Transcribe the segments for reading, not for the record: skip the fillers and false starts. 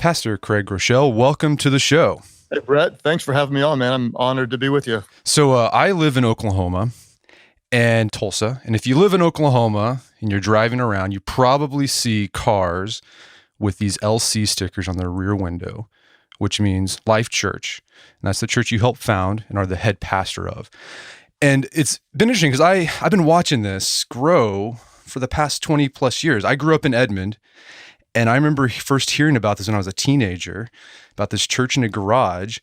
Pastor Craig Groeschel, welcome to the show. Hey, Brett, thanks for having me on, man. I'm honored to be with you. So I live in Oklahoma and Tulsa. And if you live in Oklahoma and you're driving around, you probably see cars with these LC stickers on their rear window, which means Life.Church. And that's the church you helped found and are the head pastor of. And it's been interesting because I've been watching this grow for the past 20 plus years. I grew up in Edmond, and I remember first hearing about this when I was a teenager, about this church in a garage.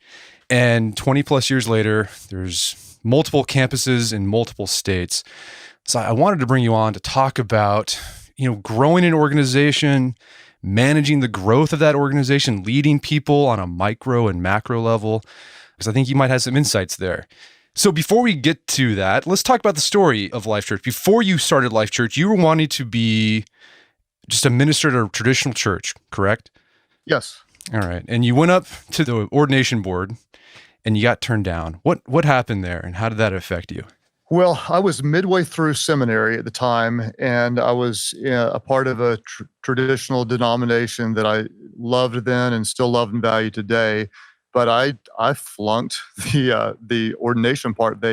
And 20 plus years later, there's multiple campuses in multiple states. So I wanted to bring you on to talk about, growing an organization, managing the growth of that organization, leading people on a micro and macro level, because I think you might have some insights there. So before we get to that, let's talk about the story of Life.Church. Before you started Life.Church, you were wanting to be just a minister at a traditional church, correct? Yes. All right. And you went up to the ordination board and you got turned down. What happened there and how did that affect you? Well, I was midway through seminary at the time, and I was a part of a traditional denomination that I loved then and still love and value today. But I flunked the ordination part.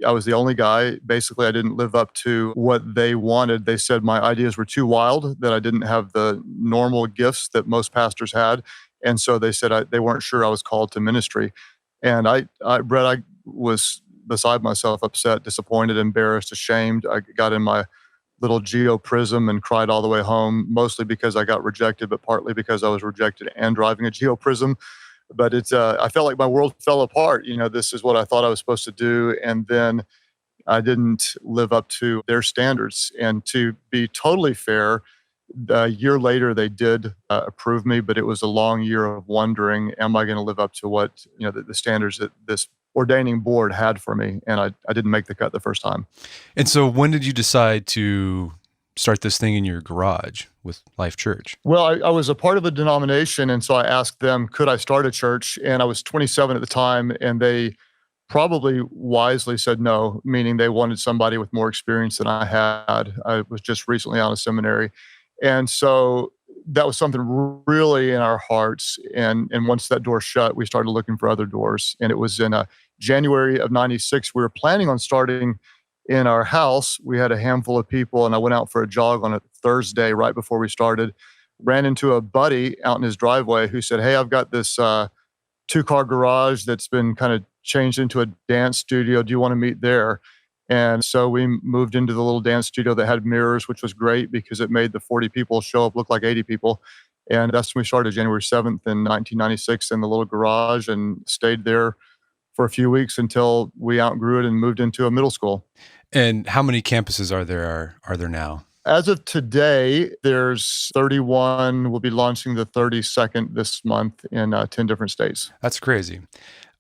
I was the only guy. Basically, I didn't live up to what they wanted. They said my ideas were too wild, that I didn't have the normal gifts that most pastors had. And so they said they weren't sure I was called to ministry. And Brett, I was beside myself, upset, disappointed, embarrassed, ashamed. I got in my little geo prism and cried all the way home, mostly because I got rejected, but partly because I was rejected and driving a geo prism. But I felt like my world fell apart. This is what I thought I was supposed to do. And then I didn't live up to their standards. And to be totally fair, a year later, they did approve me, but it was a long year of wondering, am I going to live up to what, the standards that this ordaining board had for me? And I didn't make the cut the first time. And so when did you decide to start this thing in your garage with Life.Church? Well, I was a part of a denomination, and so I asked them, could I start a church? And I was 27 at the time, and they probably wisely said no, meaning they wanted somebody with more experience than I had. I was just recently out of seminary. And so that was something really in our hearts. And once that door shut, we started looking for other doors. And it was in January of 96. We were planning on starting in our house. We had a handful of people, and I went out for a jog on a Thursday right before we started, ran into a buddy out in his driveway who said, hey, I've got this 2-car garage that's been kind of changed into a dance studio. Do you want to meet there? And so we moved into the little dance studio that had mirrors, which was great because it made the 40 people show up look like 80 people. And that's when we started January 7th in 1996 in the little garage and stayed there for a few weeks until we outgrew it and moved into a middle school. And how many campuses are there now? As of today, there's 31. We'll be launching the 32nd this month in 10 different states. That's crazy.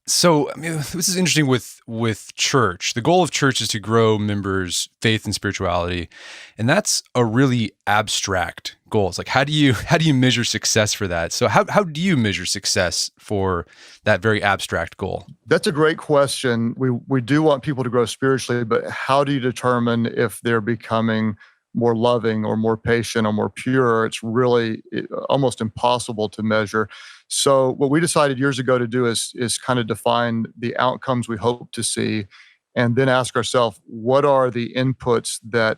So, this is interesting with church. The goal of church is to grow members' faith and spirituality, and that's a really abstract goal. It's like, how do you measure success for that? So, how do you measure success for that very abstract goal? That's a great question. We do want people to grow spiritually, but how do you determine if they're becoming more loving or more patient or more pure? It's really almost impossible to measure. So what we decided years ago to do is kind of define the outcomes we hope to see and then ask ourselves, what are the inputs that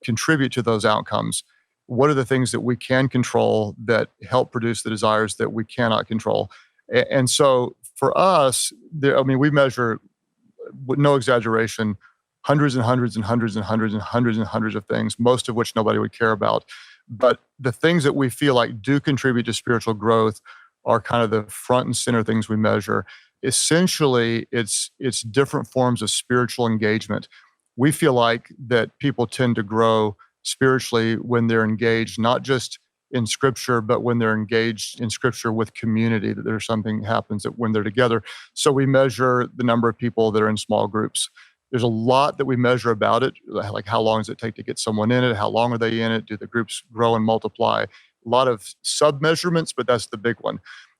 contribute to those outcomes? What are the things that we can control that help produce the desires that we cannot control? And so for us, we measure, with no exaggeration, hundreds and hundreds and hundreds and hundreds and hundreds and hundreds of things, most of which nobody would care about. But the things that we feel like do contribute to spiritual growth are kind of the front and center things we measure. Essentially, it's different forms of spiritual engagement. We feel like that people tend to grow spiritually when they're engaged, not just in Scripture, but when they're engaged in Scripture with community, that there's something happens that when they're together. So we measure the number of people that are in small groups. There's a lot that we measure about it, like how long does it take to get someone in it? How long are they in it? Do the groups grow and multiply? A lot of sub-measurements, but that's the big one.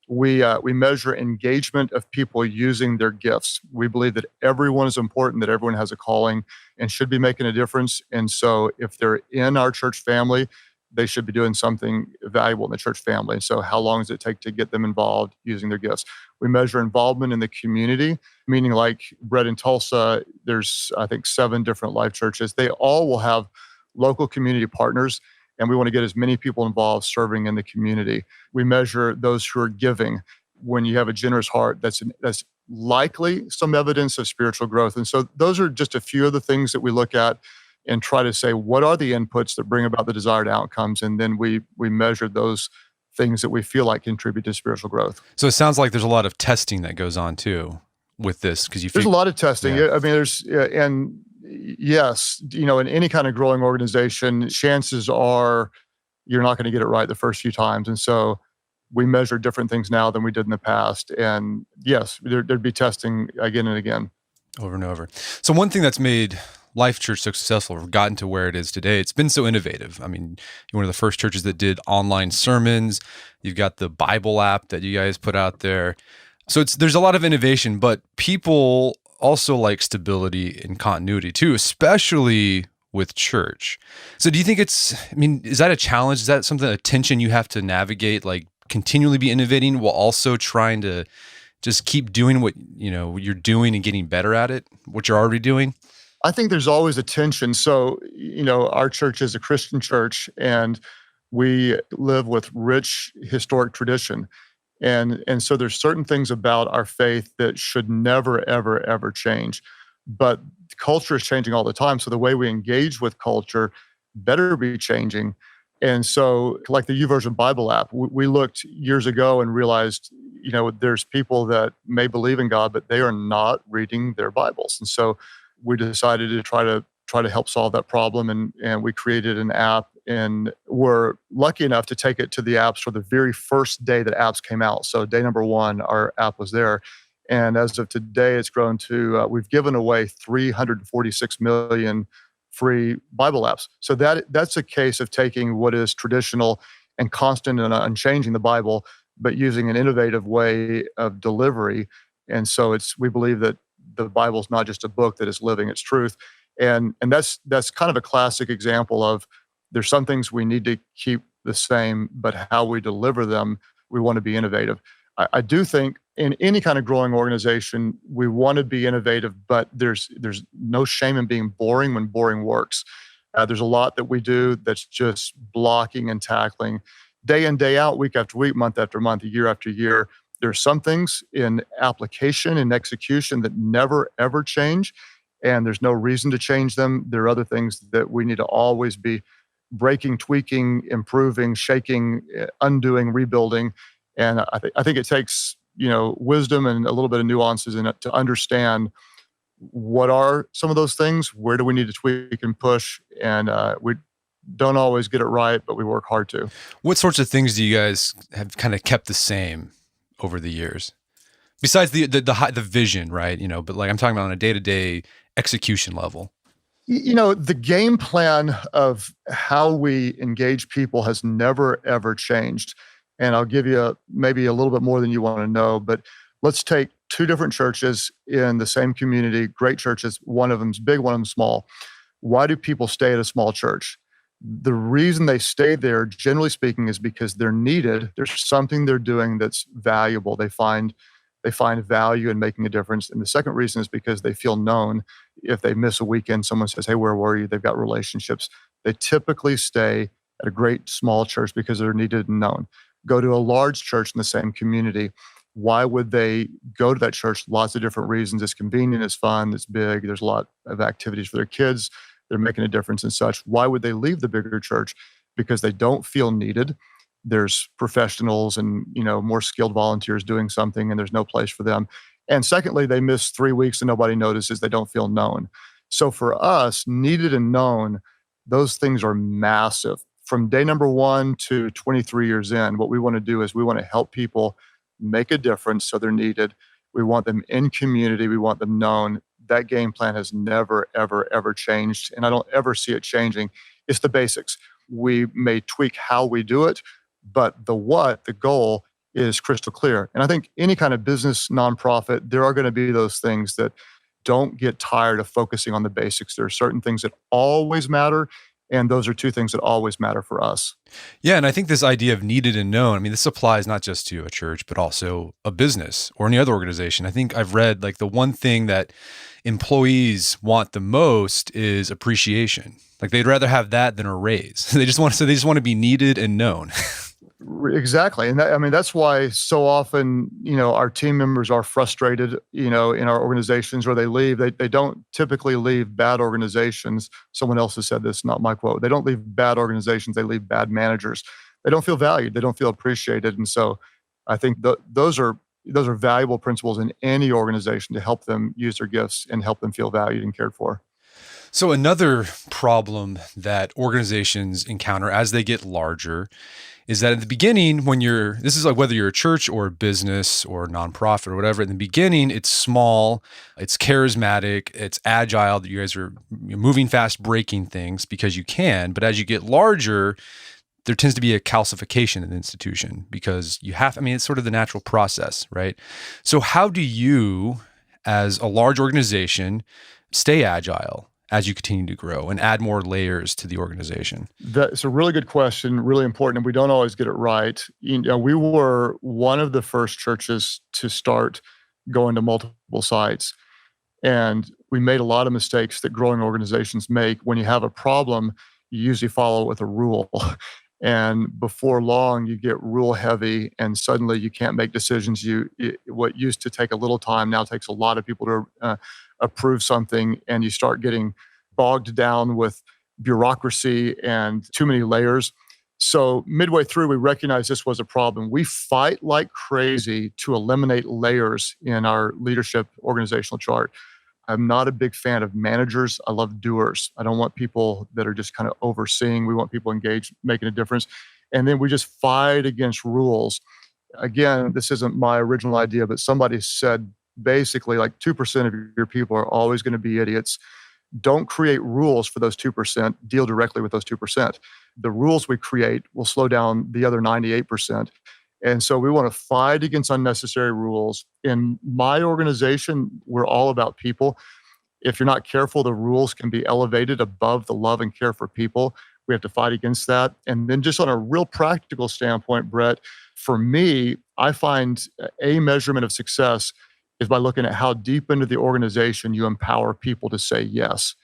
We measure engagement of people using their gifts. We believe that everyone is important, that everyone has a calling and should be making a difference. And so if they're in our church family, they should be doing something valuable in the church family. And so how long does it take to get them involved using their gifts? We measure involvement in the community, meaning like Bread in Tulsa, there's, I think, 7 different Life churches. They all will have local community partners, and we want to get as many people involved serving in the community. We measure those who are giving. When you have a generous heart, that's likely some evidence of spiritual growth. And so those are just a few of the things that we look at and try to say, what are the inputs that bring about the desired outcomes? And then we measure those things that we feel like contribute to spiritual growth. So it sounds like there's a lot of testing that goes on too with this, because there's a lot of testing. Yeah. I mean, and yes, in any kind of growing organization, chances are you're not going to get it right the first few times. And so we measure different things now than we did in the past. And yes, there'd be testing again and again. Over and over. So one thing that's made Life.Church so successful, or gotten to where it is today, it's been so innovative. I mean, you're one of the first churches that did online sermons. You've got the Bible app that you guys put out there. So there's a lot of innovation, but people also like stability and continuity too, especially with church. So do you think is that a challenge? Is that a tension you have to navigate, like continually be innovating while also trying to just keep doing what you're doing and getting better at it, what you're already doing? I think there's always a tension. So, our church is a Christian church, and we live with rich historic tradition. And so there's certain things about our faith that should never, ever, ever change. But culture is changing all the time. So the way we engage with culture better be changing. And so like the YouVersion Bible app, we looked years ago and realized, there's people that may believe in God, but they are not reading their Bibles. And so we decided to try to help solve that problem. And we created an app, and we're lucky enough to take it to the App Store the very first day that apps came out. So day number 1, our app was there. And as of today, it's grown to, we've given away 346 million free Bible apps. So that's a case of taking what is traditional and constant and unchanging the Bible, but using an innovative way of delivery. And so we believe that the Bible is not just a book that is living its truth. And that's kind of a classic example of there's some things we need to keep the same, but how we deliver them, we want to be innovative. I do think in any kind of growing organization, we want to be innovative, but there's no shame in being boring when boring works. There's a lot that we do that's just blocking and tackling day in, day out, week after week, month after month, year after year. There's some things in application and execution that never, ever change, and there's no reason to change them. There are other things that we need to always be breaking, tweaking, improving, shaking, undoing, rebuilding. And I think it takes, wisdom and a little bit of nuances in it to understand what are some of those things, where do we need to tweak and push, and we don't always get it right, but we work hard to. What sorts of things do you guys have kind of kept the same over the years, besides the vision, right? But like I'm talking about on a day-to-day execution level. The game plan of how we engage people has never, ever changed. And I'll give you maybe a little bit more than you want to know, but let's take 2 different churches in the same community, great churches. One of them's big, one of them's small. Why do people stay at a small church? The reason they stay there, generally speaking, is because they're needed. There's something they're doing that's valuable. They find value in making a difference. And the second reason is because they feel known. If they miss a weekend, someone says, "Hey, where were you?" They've got relationships. They typically stay at a great small church because they're needed and known. Go to a large church in the same community. Why would they go to that church? Lots of different reasons. It's convenient, it's fun, it's big. There's a lot of activities for their kids. They're making a difference and such. Why would they leave the bigger church? Because they don't feel needed. There's professionals and more skilled volunteers doing something, and there's no place for them. And secondly, they miss 3 weeks and nobody notices. They don't feel known. So for us, needed and known, those things are massive. From day number 1 to 23 years in, what we want to do is we want to help people make a difference so they're needed. We want them in community. We want them known. That game plan has never, ever, ever changed, and I don't ever see it changing. It's the basics. We may tweak how we do it, but the goal is crystal clear. And I think any kind of business, nonprofit, there are going to be those things that don't get tired of focusing on the basics. There are certain things that always matter, And those are two things that always matter for us. Yeah, and I think this idea of needed and known, I mean, this applies not just to a church, but also a business or any other organization. I think I've read like the one thing that employees want the most is appreciation. Like they'd rather have that than a raise. They just want to be needed and known. Exactly. And that's why so often, our team members are frustrated, in our organizations, or they leave. They don't typically leave bad organizations. Someone else has said this, not my quote. They don't leave bad organizations. They leave bad managers. They don't feel valued. They don't feel appreciated. And so I think those are valuable principles in any organization to help them use their gifts and help them feel valued and cared for. So another problem that organizations encounter as they get larger is that at the beginning, this is like whether you're a church or a business or a nonprofit or whatever, in the beginning, it's small, it's charismatic, it's agile, that you guys are moving fast, breaking things because you can. But as you get larger, there tends to be a calcification in the institution because it's sort of the natural process, right? So how do you, as a large organization, stay agile as you continue to grow and add more layers to the organization? That's a really good question, really important, and we don't always get it right. We were one of the first churches to start going to multiple sites, and we made a lot of mistakes that growing organizations make. When you have a problem, you usually follow it with a rule. And before long, you get rule heavy, and suddenly you can't make decisions. What used to take a little time now takes a lot of people to approve something, and you start getting bogged down with bureaucracy and too many layers. So midway through, we recognized this was a problem. We fight like crazy to eliminate layers in our leadership organizational chart. I'm not a big fan of managers. I love doers. I don't want people that are just kind of overseeing. We want people engaged, making a difference. And then we just fight against rules. Again, this isn't my original idea, but somebody said basically like 2% of your people are always going to be idiots. Don't create rules for those 2%. Deal directly with those 2%. The rules we create will slow down the other 98%. And so we want to fight against unnecessary rules. In my organization, we're all about people. If you're not careful, the rules can be elevated above the love and care for people. We have to fight against that. And then just on a real practical standpoint, Brett, for me, I find a measurement of success is by looking at how deep into the organization you empower people to say yes.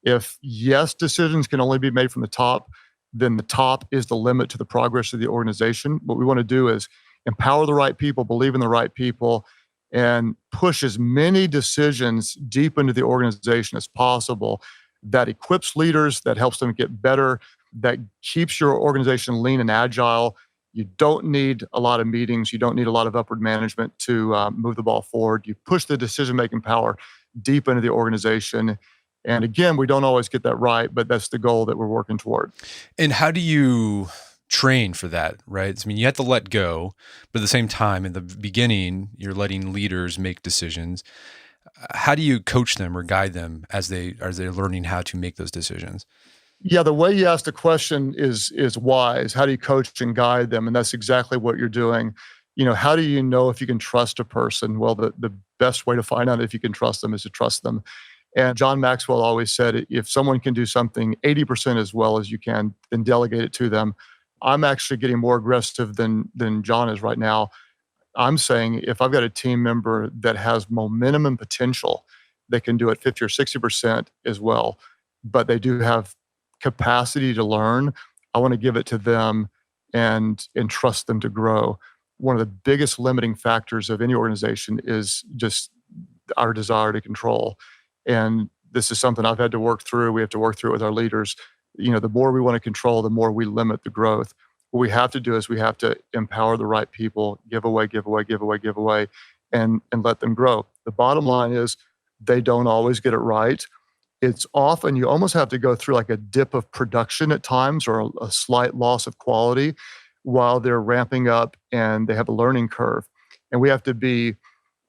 If yes decisions can only be made from the top, then the top is the limit to the progress of the organization. What we want to do is empower the right people, believe in the right people, and push as many decisions deep into the organization as possible that equips leaders, that helps them get better, that keeps your organization lean and agile. You don't need a lot of meetings. You don't need a lot of upward management to move the ball forward. You push the decision-making power deep into the organization. And again, we don't always get that right, but that's the goal that we're working toward. And how do you train for that, right? I mean, you have to let go, but at the same time, in the beginning, you're letting leaders make decisions. How do you coach them or guide them as they're learning how to make those decisions? Yeah, the way you ask the question is wise. How do you coach and guide them? And that's exactly what you're doing. How do you know if you can trust a person? Well, the best way to find out if you can trust them is to trust them. And John Maxwell always said, if someone can do something 80% as well as you can, then delegate it to them. I'm actually getting more aggressive than John is right now. I'm saying if I've got a team member that has momentum and potential, they can do it 50 or 60% as well, but they do have capacity to learn. I want to give it to them and trust them to grow. One of the biggest limiting factors of any organization is just our desire to control. And this is something I've had to work through. We have to work through it with our leaders. The more we want to control, the more we limit the growth. What we have to do is we have to empower the right people, give away, and let them grow. The bottom line is they don't always get it right. It's often you almost have to go through like a dip of production at times or a slight loss of quality while they're ramping up and they have a learning curve. And we have to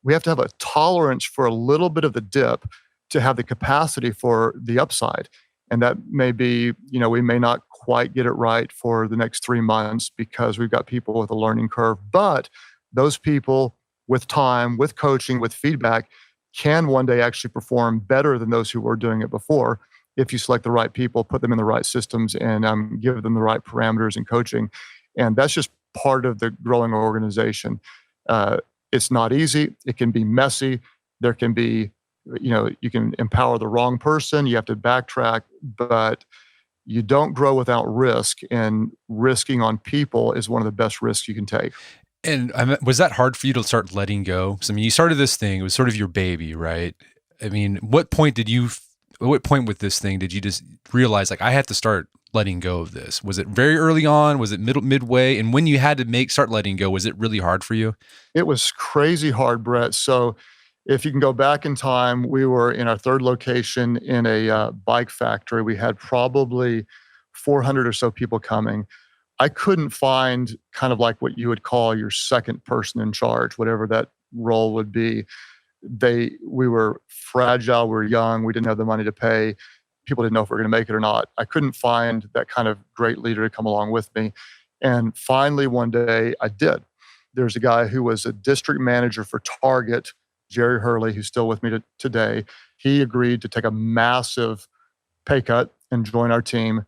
have a tolerance for a little bit of the dip to have the capacity for the upside. And that may be, we may not quite get it right for the next 3 months because we've got people with a learning curve. But those people with time, with coaching, with feedback, can one day actually perform better than those who were doing it before. if you select the right people, put them in the right systems, and give them the right parameters and coaching. And that's just part of the growing organization. It's not easy. It can be messy. There can be, you can empower the wrong person. You have to backtrack, but you don't grow without risk. And risking on people is one of the best risks you can take. And was that hard for you to start letting go? So, I mean, you started this thing, it was sort of your baby, right? I mean, what point with this thing did you just realize, like, I have to start letting go of this? Was it very early on? Was it midway? And when you had to start letting go, was it really hard for you? It was crazy hard, Brett. So if you can go back in time, we were in our third location in a bike factory. We had probably 400 or so people coming. I couldn't find kind of like what you would call your second person in charge, whatever that role would be. We were fragile, we were young, we didn't have the money to pay. People didn't know if we were going to make it or not. I couldn't find that kind of great leader to come along with me. And finally, one day, I did. There's a guy who was a district manager for Target, Jerry Hurley, who's still with me today. He agreed to take a massive pay cut and join our team.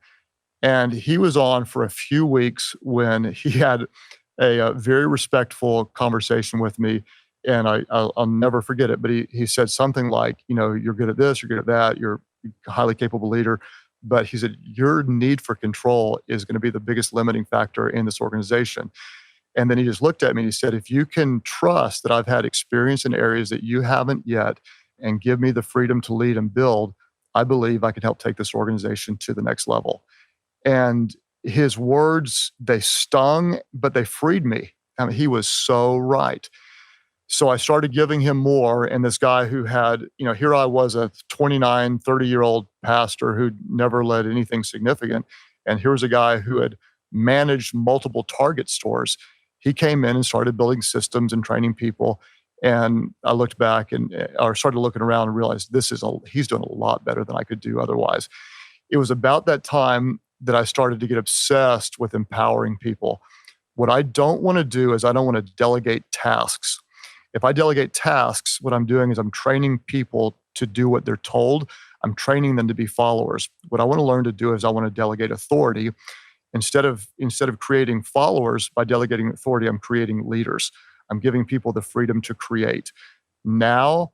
And he was on for a few weeks when he had a very respectful conversation with me. And I'll never forget it. But he said something like, you're good at this, you're good at that, you're a highly capable leader. But he said, your need for control is going to be the biggest limiting factor in this organization. And then he just looked at me and he said, if you can trust that I've had experience in areas that you haven't yet and give me the freedom to lead and build, I believe I can help take this organization to the next level. And his words, they stung, but they freed me. I mean, he was so right. So I started giving him more. And this guy who had, here I was, a 29, 30-year-old pastor who'd never led anything significant. And here was a guy who had managed multiple Target stores. He came in and started building systems and training people. And I looked back or started looking around and realized he's doing a lot better than I could do otherwise. It was about that time that I started to get obsessed with empowering people. What I don't want to do is I don't want to delegate tasks. If I delegate tasks, what I'm doing is I'm training people to do what they're told. I'm training them to be followers. What I want to learn to do is I want to delegate authority. Instead of creating followers by delegating authority, I'm creating leaders. I'm giving people the freedom to create. Now,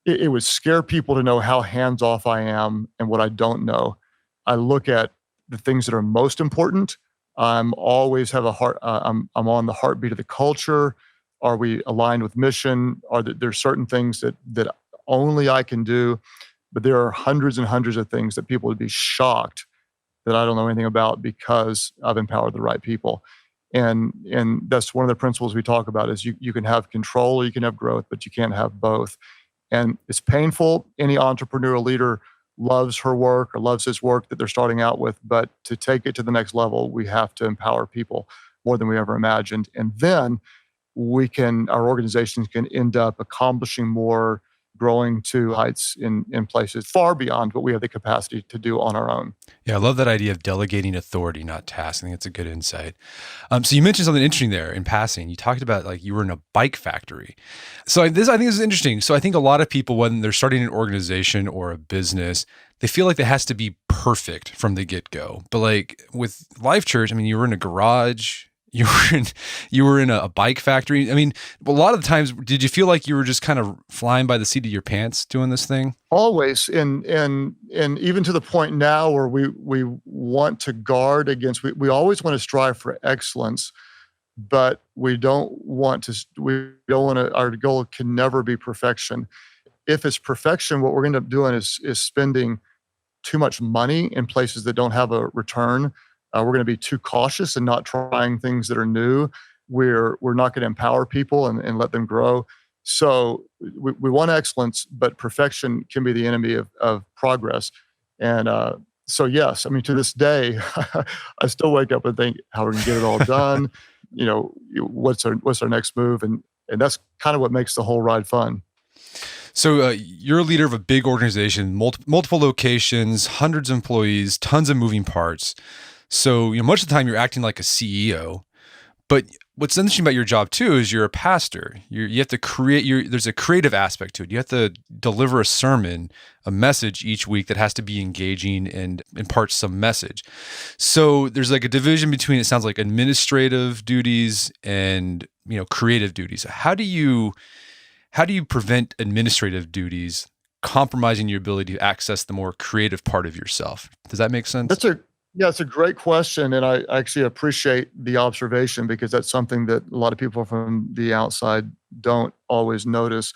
it would scare people to know how hands-off I am and what I don't know. I look at the things that are most important. I'm always have a heart. I'm on the heartbeat of the culture. Are we aligned with mission? There's certain things that only I can do, but there are hundreds and hundreds of things that people would be shocked that I don't know anything about because I've empowered the right people. And that's one of the principles we talk about is you can have control or you can have growth, but you can't have both. And it's painful. Any entrepreneurial leader loves her work or loves his work that they're starting out with. But to take it to the next level, we have to empower people more than we ever imagined. And then our organizations can end up accomplishing more, growing to heights in places far beyond what we have the capacity to do on our own. Yeah, I love that idea of delegating authority, not tasks. I think it's a good insight. So you mentioned something interesting there in passing. You talked about like you were in a bike factory. So I think this is interesting. So I think a lot of people, when they're starting an organization or a business, they feel like it has to be perfect from the get-go. But like with Life.Church, I mean, you were in a garage. You were in a bike factory. I mean, a lot of the times, did you feel like you were just kind of flying by the seat of your pants doing this thing? Always, and even to the point now where we want to guard against. We always want to strive for excellence, but we don't want to. Our goal can never be perfection. If it's perfection, what we're going to end up doing is spending too much money in places that don't have a return. We're going to be too cautious and not trying things that are new. We're not going to empower people and let them grow. So we want excellence, but perfection can be the enemy of progress. And so yes, I mean, to this day, I still wake up and think, how are we going to get it all done? What's our next move? And that's kind of what makes the whole ride fun. So you're a leader of a big organization, multiple locations, hundreds of employees, tons of moving parts. So, much of the time you're acting like a CEO, but what's interesting about your job too is you're a pastor. You have to create. There's a creative aspect to it. You have to deliver a sermon, a message each week that has to be engaging and impart some message. So there's like a division between, it sounds like, administrative duties and creative duties. How do you prevent administrative duties compromising your ability to access the more creative part of yourself? Does that make sense? It's a great question, and I actually appreciate the observation because that's something that a lot of people from the outside don't always notice.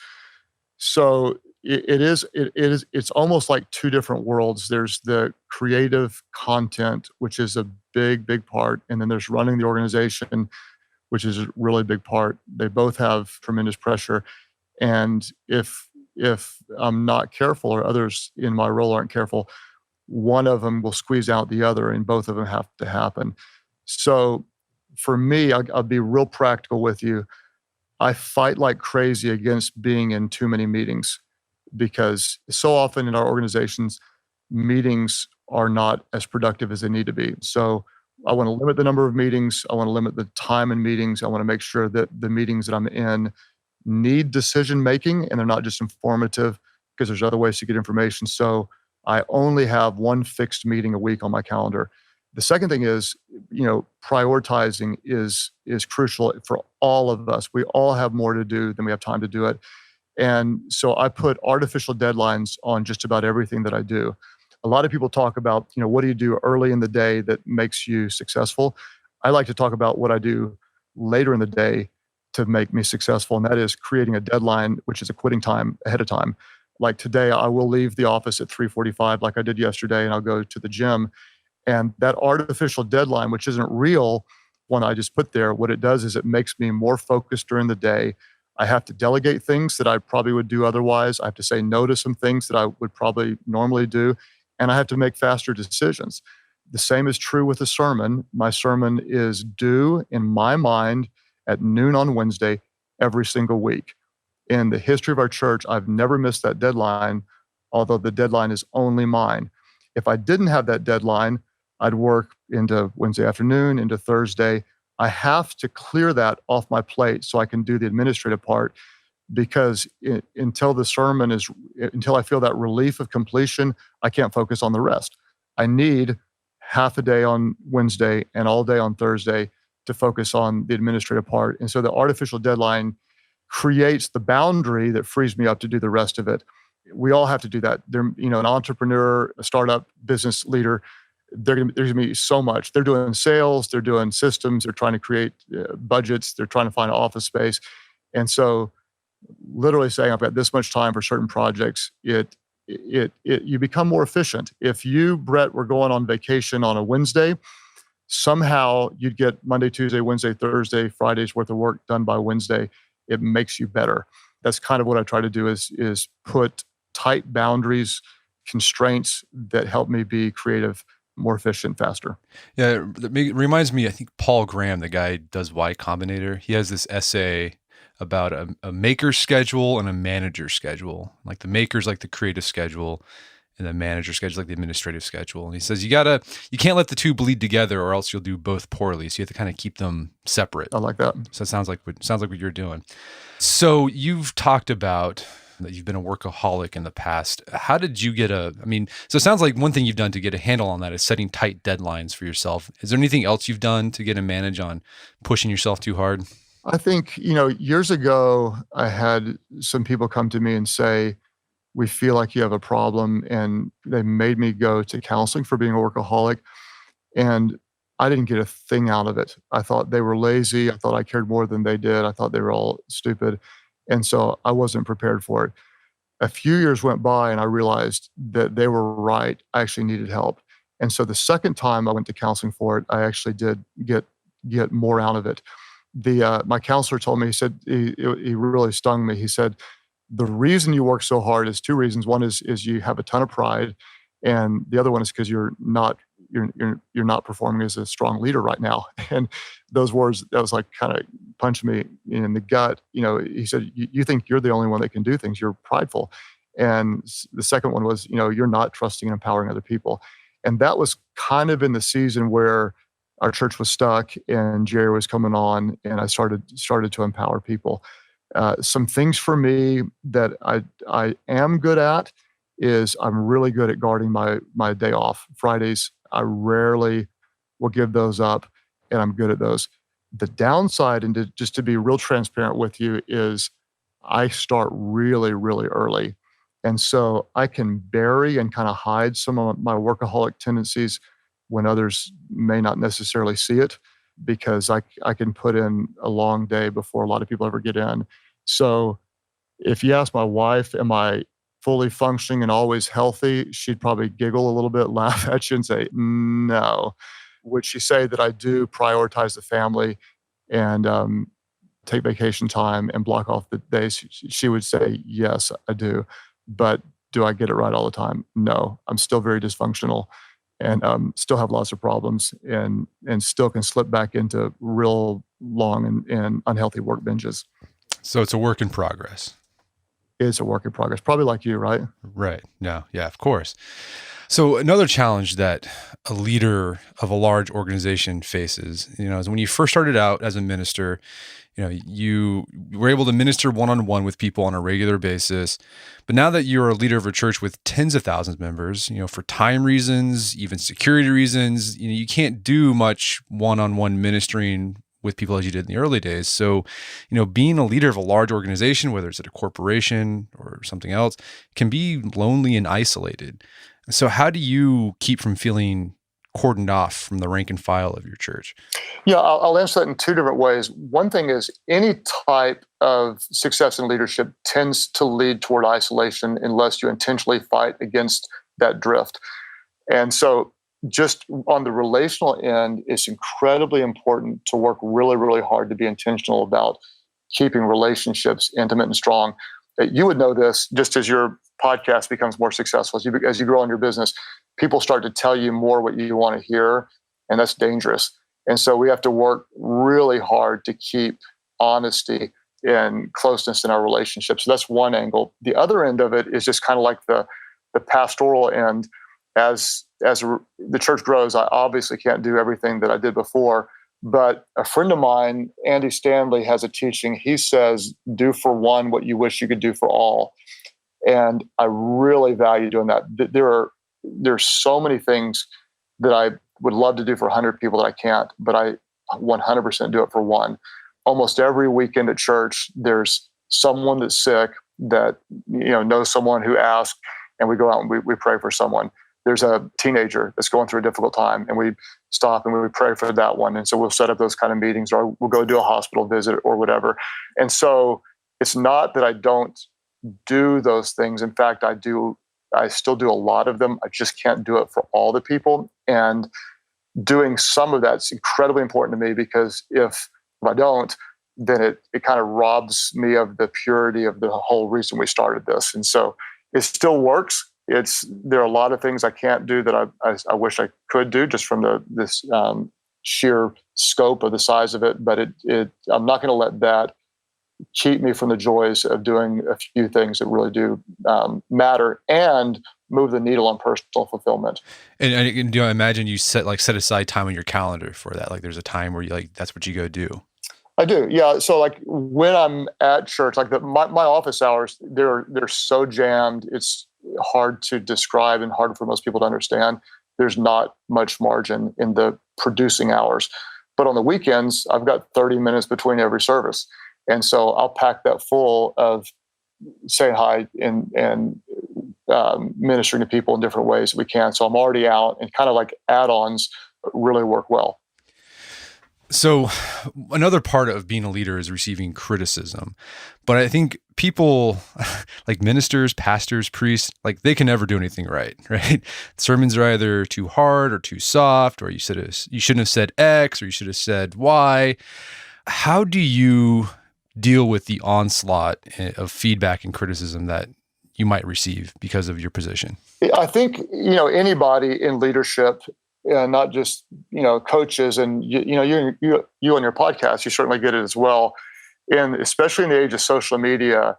So it's almost like two different worlds. There's the creative content, which is a big part, and then there's running the organization, which is a really big part. They both have tremendous pressure, and if I'm not careful or others in my role aren't careful, one of them will squeeze out the other, and both of them have to happen. So for me, I'll be real practical with you. I fight like crazy against being in too many meetings because so often in our organizations, meetings are not as productive as they need to be. So I want to limit the number of meetings. I want to limit the time in meetings. I want to make sure that the meetings that I'm in need decision making and they're not just informative, because there's other ways to get information. So I only have one fixed meeting a week on my calendar. The second thing is, prioritizing is crucial for all of us. We all have more to do than we have time to do it. And so I put artificial deadlines on just about everything that I do. A lot of people talk about, what do you do early in the day that makes you successful? I like to talk about what I do later in the day to make me successful, and that is creating a deadline, which is a quitting time ahead of time. Like today, I will leave the office at 3:45 like I did yesterday, and I'll go to the gym. And that artificial deadline, which isn't real, one I just put there, what it does is it makes me more focused during the day. I have to delegate things that I probably would do otherwise. I have to say no to some things that I would probably normally do. And I have to make faster decisions. The same is true with a sermon. My sermon is due in my mind at noon on Wednesday every single week. In the history of our church, I've never missed that deadline, although the deadline is only mine. If I didn't have that deadline, I'd work into Wednesday afternoon, into Thursday. I have to clear that off my plate so I can do the administrative part, because until I feel that relief of completion, I can't focus on the rest. I need half a day on Wednesday and all day on Thursday to focus on the administrative part. And so the artificial deadline creates the boundary that frees me up to do the rest of it. We all have to do that. An entrepreneur, a startup business leader, there's going to be so much. They're doing sales, they're doing systems, they're trying to create budgets, they're trying to find office space. And so literally saying I've got this much time for certain projects, you become more efficient. If you, Brett, were going on vacation on a Wednesday, somehow you'd get Monday, Tuesday, Wednesday, Thursday, Friday's worth of work done by Wednesday. It makes you better. That's kind of what I try to do is put tight boundaries, constraints that help me be creative, more efficient, faster. Yeah, it reminds me, I think Paul Graham, the guy who does Y Combinator, he has this essay about a maker's schedule and a manager's schedule. Like the maker's like the creative schedule, and the manager schedule like the administrative schedule. And he says you can't let the two bleed together, or else you'll do both poorly. So you have to kind of keep them separate. I like that. So it sounds like what you're doing. So you've talked about that you've been a workaholic in the past. How did you so it sounds like one thing you've done to get a handle on that is setting tight deadlines for yourself. Is there anything else you've done to get a manage on pushing yourself too hard? I think, years ago, I had some people come to me and say, we feel like you have a problem, and they made me go to counseling for being a workaholic. And I didn't get a thing out of it. I thought they were lazy. I thought I cared more than they did. I thought they were all stupid. And so I wasn't prepared for it. A few years went by and I realized that they were right. I actually needed help. And so the second time I went to counseling for it, I actually did get more out of it. My counselor told me, he said, he really stung me. He said, the reason you work so hard is two reasons. One is you have a ton of pride, and the other one is because you're not performing as a strong leader right now. And those words, that was like kind of punched me in the gut. He said, you think you're the only one that can do things. You're prideful. And the second one was, you're not trusting and empowering other people. And that was kind of in the season where our church was stuck and Jerry was coming on, and I started to empower people. Some things for me that I am good at is I'm really good at guarding my day off. Fridays, I rarely will give those up, and I'm good at those. The downside, and just to be real transparent with you, is I start really, really early. And so I can bury and kind of hide some of my workaholic tendencies when others may not necessarily see it, because I can put in a long day before a lot of people ever get in. So if you ask my wife, am I fully functioning and always healthy? She'd probably giggle a little bit, laugh at you and say, no. Would she say that I do prioritize the family and take vacation time and block off the days? She would say, yes, I do. But do I get it right all the time? No. I'm still very dysfunctional and still have lots of problems and still can slip back into real long and unhealthy work binges. So it's a work in progress. It's a work in progress. Probably like you, right? Right. No. Yeah, of course. So another challenge that a leader of a large organization faces, is when you first started out as a minister, you were able to minister one-on-one with people on a regular basis. But now that you're a leader of a church with tens of thousands of members, for time reasons, even security reasons, you can't do much one-on-one ministering with people as you did in the early days. So, being a leader of a large organization, whether it's at a corporation or something else, can be lonely and isolated. So how do you keep from feeling cordoned off from the rank and file of your church? Yeah, I'll answer that in two different ways. One thing is any type of success in leadership tends to lead toward isolation unless you intentionally fight against that drift. And so just on the relational end, it's incredibly important to work really, really hard to be intentional about keeping relationships intimate and strong. You would know this just as your podcast becomes more successful. As you grow in your business, people start to tell you more what you want to hear, and that's dangerous. And so we have to work really hard to keep honesty and closeness in our relationships. So that's one angle. The other end of it is just kind of like the pastoral end. As the church grows, I obviously can't do everything that I did before, but a friend of mine, Andy Stanley, has a teaching. He says, do for one what you wish you could do for all. And I really value doing that. There's so many things that I would love to do for 100 people that I can't, but I 100% do it for one. Almost every weekend at church, there's someone that's sick that knows someone who asked, and we go out and we pray for someone. There's a teenager that's going through a difficult time, and we stop and we pray for that one. And so we'll set up those kind of meetings, or we'll go do a hospital visit or whatever. And so it's not that I don't do those things. In fact, I still do a lot of them. I just can't do it for all the people. And doing some of that's incredibly important to me, because if I don't, then it kind of robs me of the purity of the whole reason we started this. And so it still works. There are a lot of things I can't do that I wish I could do, just from this sheer scope of the size of it. But I'm not going to let that keep me from the joys of doing a few things that really do matter and move the needle on personal fulfillment. And do I imagine you set aside time on your calendar for that? Like there's a time where that's what you go do. I do, yeah. So like when I'm at church, like my office hours, they're so jammed. It's hard to describe and hard for most people to understand. There's not much margin in the producing hours. But on the weekends, I've got 30 minutes between every service. And so I'll pack that full of saying hi and ministering to people in different ways that we can. So I'm already out, and kind of like add-ons really work well. So another part of being a leader is receiving criticism. But I think people like ministers, pastors, priests, like they can never do anything right? Sermons are either too hard or too soft, or you shouldn't have said X, or you should have said Y. How do you deal with the onslaught of feedback and criticism that you might receive because of your position? I think, anybody in leadership, not just, coaches, and you on your podcast, you certainly get it as well. And especially in the age of social media,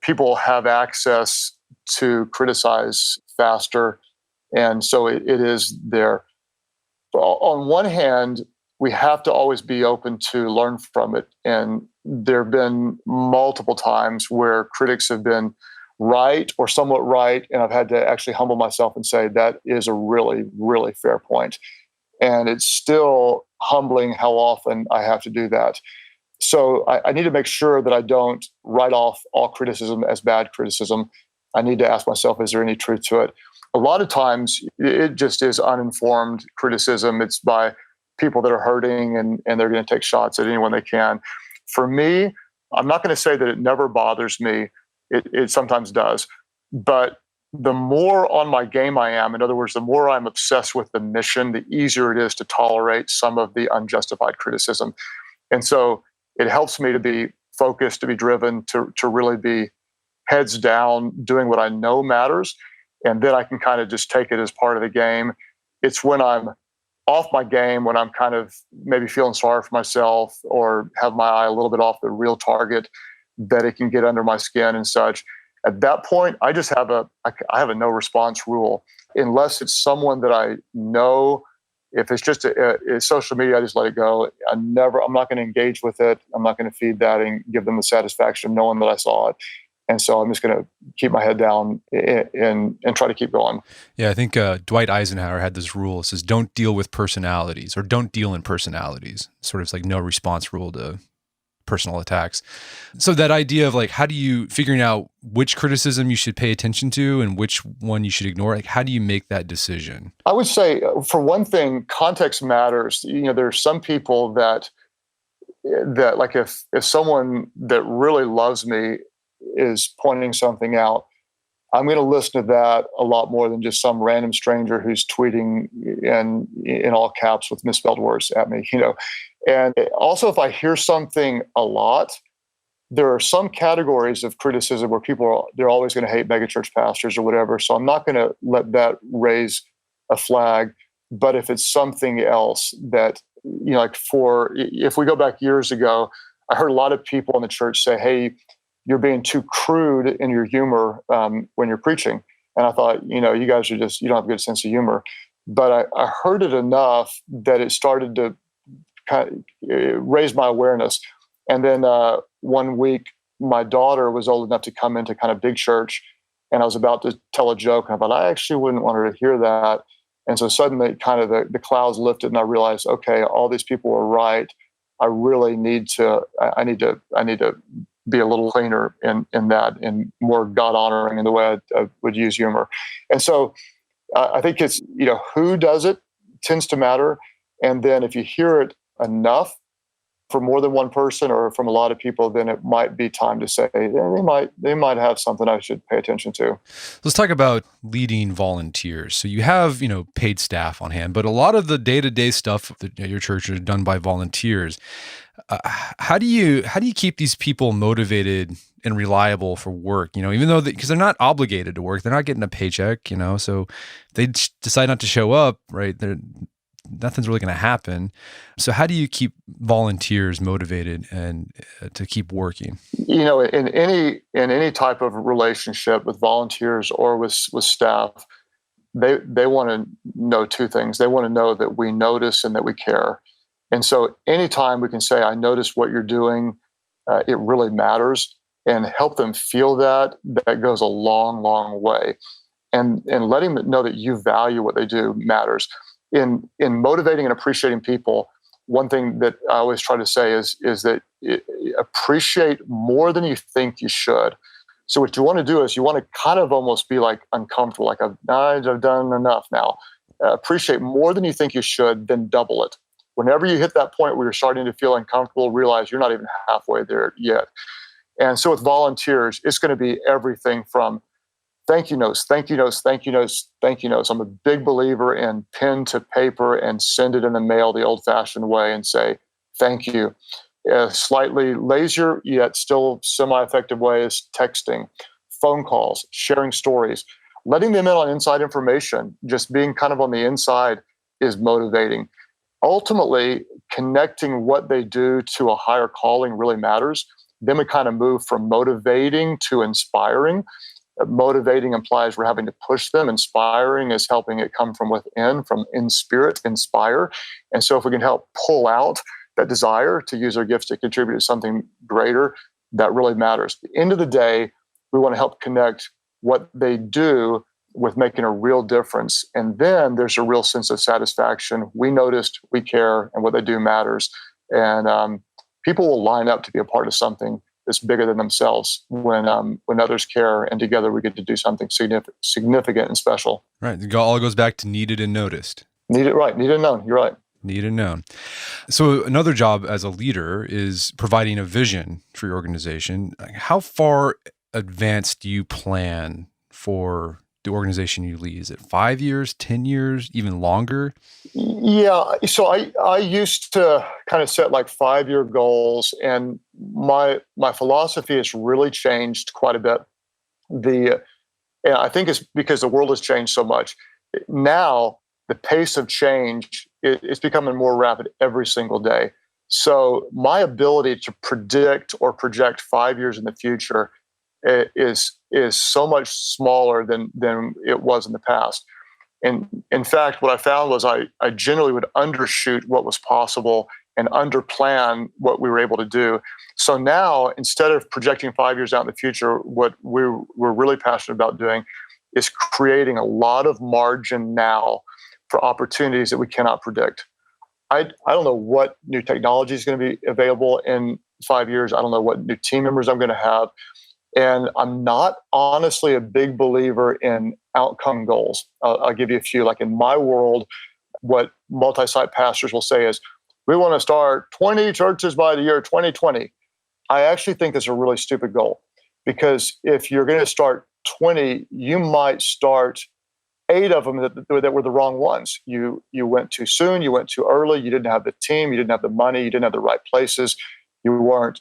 people have access to criticize faster. And so it is there. on one hand, we have to always be open to learn from it. And there have been multiple times where critics have been right or somewhat right. And I've had to actually humble myself and say, that is a really, really fair point. And it's still humbling how often I have to do that. So I need to make sure that I don't write off all criticism as bad criticism. I need to ask myself, is there any truth to it? A lot of times it just is uninformed criticism. It's by people that are hurting and they're going to take shots at anyone they can. For me, I'm not going to say that it never bothers me. It sometimes does. But the more on my game I am, in other words, the more I'm obsessed with the mission, the easier it is to tolerate some of the unjustified criticism. And so it helps me to be focused, to be driven, to really be heads down, doing what I know matters. And then I can kind of just take it as part of the game. It's when I'm off my game, when I'm kind of maybe feeling sorry for myself or have my eye a little bit off the real target, that it can get under my skin and such. At that point, I just have I have a no response rule. Unless it's someone that I know, if it's just a social media, I just let it go. I'm not going to engage with it. I'm not going to feed that and give them the satisfaction of knowing that I saw it. And so I'm just going to keep my head down and try to keep going. Yeah, I think Dwight Eisenhower had this rule. It says, don't deal with personalities, or don't deal in personalities. Sort of like no response rule to personal attacks. So that idea of like, how do you figuring out which criticism you should pay attention to and which one you should ignore? Like, how do you make that decision? I would say, for one thing, context matters. There are some people that like if someone that really loves me is pointing something out, I'm going to listen to that a lot more than just some random stranger who's tweeting in all caps with misspelled words at me, And also, if I hear something a lot, there are some categories of criticism where they're always going to hate megachurch pastors or whatever. So I'm not going to let that raise a flag. But if it's something else that, if we go back years ago, I heard a lot of people in the church say, hey, you're being too crude in your humor when you're preaching. And I thought, you guys you don't have a good sense of humor. But I heard it enough that it started to kind of raise my awareness. And then one week, my daughter was old enough to come into kind of big church, and I was about to tell a joke, and I thought, I actually wouldn't want her to hear that. And so suddenly kind of the clouds lifted, and I realized, okay, all these people were right. I really need to be a little cleaner in that, and more God honoring in the way I would use humor. And so I think it's, who does it tends to matter. And then if you hear it enough from more than one person or from a lot of people, then it might be time to say, they might have something I should pay attention to. Let's talk about leading volunteers. So you have, paid staff on hand, but a lot of the day-to-day stuff that your church is done by volunteers. How do you keep these people motivated and reliable for work? Even though because they're not obligated to work, they're not getting a paycheck. So if they decide not to show up, right? Nothing's really going to happen. So how do you keep volunteers motivated and to keep working? In any type of relationship with volunteers or with staff, they want to know two things. They want to know that we notice and that we care. And so anytime we can say, I notice what you're doing, it really matters, and help them feel that goes a long, long way. And letting them know that you value what they do matters. In motivating and appreciating people, one thing that I always try to say is that appreciate more than you think you should. So what you want to do is you want to kind of almost be like uncomfortable, like I've done enough now. Appreciate more than you think you should, then double it. Whenever you hit that point where you're starting to feel uncomfortable, realize you're not even halfway there yet. And so with volunteers, it's going to be everything from thank you notes, thank you notes, thank you notes, thank you notes. I'm a big believer in pen to paper and send it in the mail the old-fashioned way and say thank you. A slightly lazier yet still semi-effective way is texting, phone calls, sharing stories, letting them in on inside information. Just being kind of on the inside is motivating. Ultimately, connecting what they do to a higher calling really matters. Then we kind of move from motivating to inspiring. Motivating implies we're having to push them. Inspiring is helping it come from within, from in spirit, inspire. And so if we can help pull out that desire to use our gifts to contribute to something greater, that really matters. At the end of the day, we want to help connect what they do with making a real difference. And then there's a real sense of satisfaction. We noticed, we care, and what they do matters. And people will line up to be a part of something that's bigger than themselves when others care, and together we get to do something significant and special. Right. It all goes back to needed and noticed. Needed and known. You're right. Needed and known. So another job as a leader is providing a vision for your organization. How far advanced do you plan for the organization you lead? Is it 5 years, 10 years, even longer? Yeah. So I used to kind of set like 5-year goals, and my philosophy has really changed quite a bit. And I think it's because the world has changed so much. Now, the pace of change is becoming more rapid every single day. So my ability to predict or project 5 years in the future is so much smaller than it was in the past. And in fact, what I found was I generally would undershoot what was possible and underplan what we were able to do. So now, instead of projecting 5 years out in the future, what we're really passionate about doing is creating a lot of margin now for opportunities that we cannot predict. I don't know what new technology is going to be available in 5 years. I don't know what new team members I'm going to have. And I'm not honestly a big believer in outcome goals. I'll give you a few. Like in my world, what multi-site pastors will say is, we want to start 20 churches by the year 2020. I actually think that's a really stupid goal, because if you're going to start 20, you might start 8 of them that were the wrong ones. You went too soon, you went too early, you didn't have the team, you didn't have the money, you didn't have the right places, you were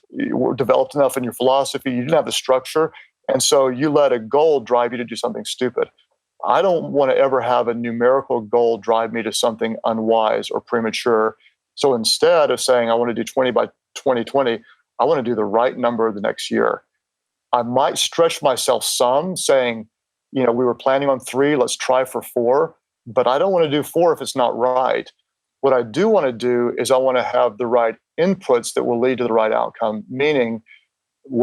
developed enough in your philosophy, you didn't have the structure, and so you let a goal drive you to do something stupid. I don't want to ever have a numerical goal drive me to something unwise or premature. So instead of saying I want to do 20 by 2020, I want to do the right number the next year. I might stretch myself some, saying, we were planning on 3, let's try for 4, but I don't want to do 4 if it's not right. What I do want to do is I want to have the right inputs that will lead to the right outcome, meaning,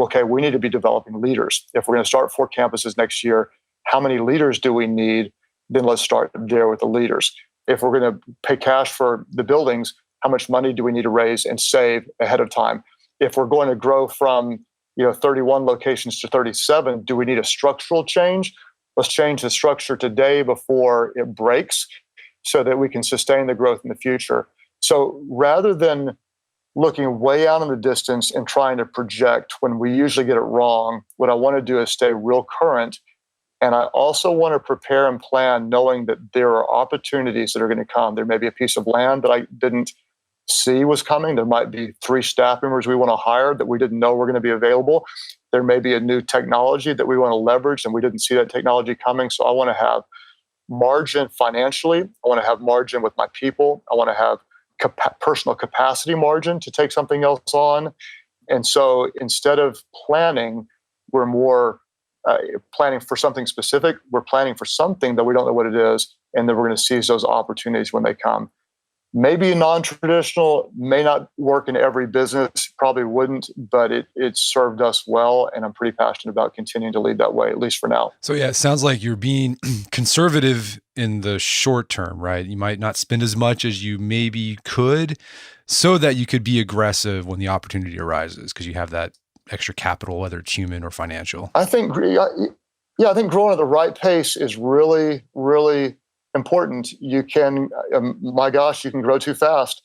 okay, we need to be developing leaders. If we're going to start 4 campuses next year, how many leaders do we need? Then let's start there with the leaders. If we're going to pay cash for the buildings, how much money do we need to raise and save ahead of time? If we're going to grow from 31 locations to 37, do we need a structural change? Let's change the structure today before it breaks so that we can sustain the growth in the future. So rather than looking way out in the distance and trying to project when we usually get it wrong, what I want to do is stay real current. And I also want to prepare and plan knowing that there are opportunities that are going to come. There may be a piece of land that I didn't see was coming. There might be 3 staff members we want to hire that we didn't know were going to be available. There may be a new technology that we want to leverage and we didn't see that technology coming. So I want to have margin financially. I want to have margin with my people. I want to have personal capacity margin to take something else on. And so instead of planning, we're more planning for something specific. We're planning for something that we don't know what it is. And then we're going to seize those opportunities when they come. Maybe non-traditional, may not work in every business, probably wouldn't, but it served us well, and I'm pretty passionate about continuing to lead that way, at least for now. So yeah, it sounds like you're being conservative in the short term, right? You might not spend as much as you maybe could so that you could be aggressive when the opportunity arises because you have that extra capital, whether it's human or financial. I think growing at the right pace is really, really important. You can, you can grow too fast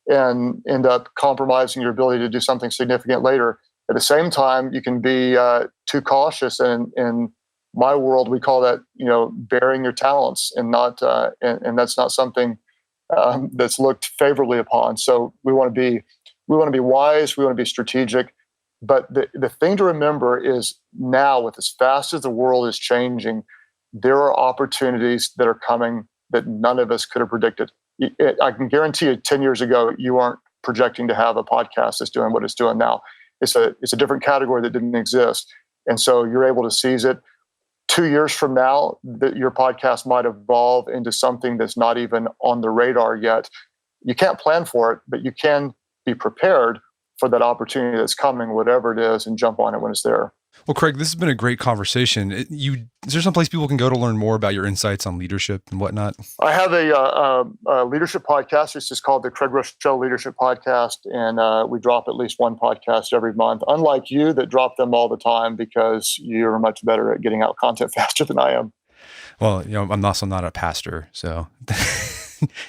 and end up compromising your ability to do something significant later. At the same time, you can be too cautious. And in my world, we call that, bearing your talents, and not, and that's not something that's looked favorably upon. So we want to be wise. We want to be strategic. But the thing to remember is now, with as fast as the world is changing, there are opportunities that are coming that none of us could have predicted. I can guarantee you 10 years ago, you aren't projecting to have a podcast that's doing what it's doing now. It's a different category that didn't exist. And so you're able to seize it. 2 years from now, your podcast might evolve into something that's not even on the radar yet. You can't plan for it, but you can be prepared for that opportunity that's coming, whatever it is, and jump on it when it's there. Well, Craig, this has been a great conversation. Is there some place people can go to learn more about your insights on leadership and whatnot? I have a leadership podcast. It's just called the Craig Groeschel Leadership Podcast, and we drop at least one podcast every month. Unlike you that drop them all the time because you're much better at getting out content faster than I am. Well, I'm also not a pastor, so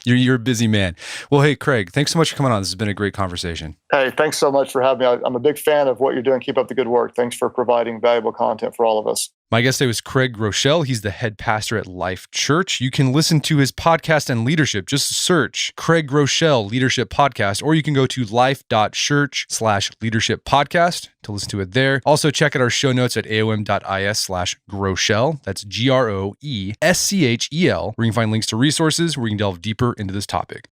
you're a busy man. Well, hey, Craig, thanks so much for coming on. This has been a great conversation. Hey, thanks so much for having me. I'm a big fan of what you're doing. Keep up the good work. Thanks for providing valuable content for all of us. My guest today was Craig Groeschel. He's the head pastor at Life.Church. You can listen to his podcast and leadership. Just search Craig Groeschel Leadership Podcast, or you can go to life.church/leadership podcast to listen to it there. Also, check out our show notes at aom.is/Groeschel. That's GROESCHEL, where you can find links to resources where you can delve deeper into this topic.